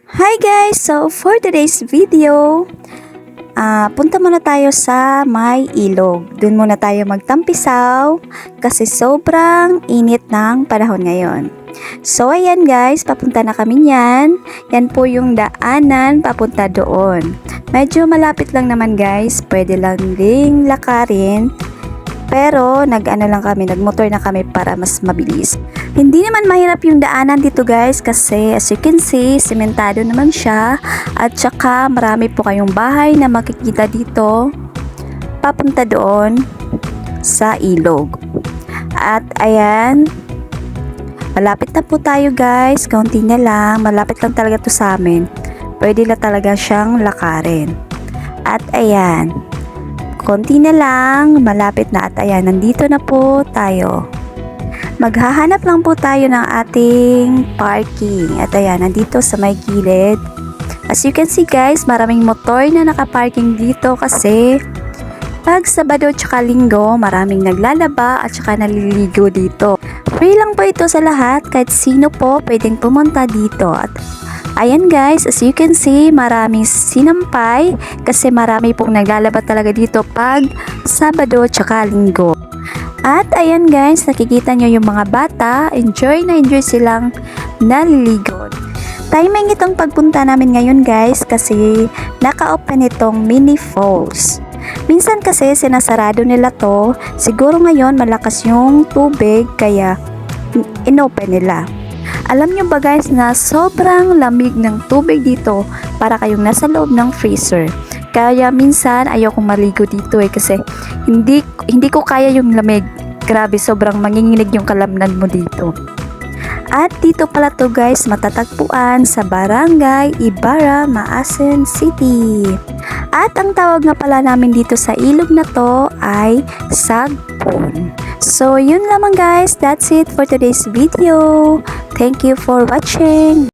Hi guys! So for today's video, punta muna tayo sa may ilog. Doon muna tayo magtampisaw kasi sobrang init ng panahon ngayon. So ayan guys, papunta na kami niyan. Yan po yung daanan papunta doon. Medyo malapit lang naman guys, pwede lang ding lakarin. Pero nagmotor na kami para mas mabilis. Hindi naman mahirap yung daanan dito guys kasi as you can see, sementado naman siya at saka marami po kayong bahay na makikita dito papunta doon sa ilog. At ayan, malapit na po tayo guys, kaunti na lang, malapit lang talaga to sa amin. Pwede na talaga siyang lakarin. At ayan, konti na lang, malapit na at ayan, nandito na po tayo. Maghahanap lang po tayo ng ating parking. At ayan, nandito sa may gilid. As you can see guys, maraming motor na nakaparking dito kasi pag Sabado tsaka Linggo, maraming naglalaba at saka naliligo dito. Free lang po ito sa lahat, kahit sino po pwedeng pumunta dito. At ayan guys, as you can see, maraming sinampay kasi marami pong naglalaba talaga dito pag Sabado tsaka Linggo. At ayan guys, nakikita nyo yung mga bata, enjoy na enjoy silang naliligo. Timing itong pagpunta namin ngayon guys kasi naka-open itong mini falls. Minsan kasi sinasarado nila to, siguro ngayon malakas yung tubig kaya inopen nila. Alam nyo ba guys na sobrang lamig ng tubig dito, para kayong nasa loob ng freezer. Kaya minsan ayoko maligo dito kasi hindi ko kaya yung lamig. Grabe, sobrang manginginig yung kalamnan mo dito. At dito pala to guys, matatagpuan sa Barangay Ibarra, Maasin City. At ang tawag nga pala namin dito sa ilog na to ay Sagpon. So yun lamang guys, that's it for today's video. Thank you for watching.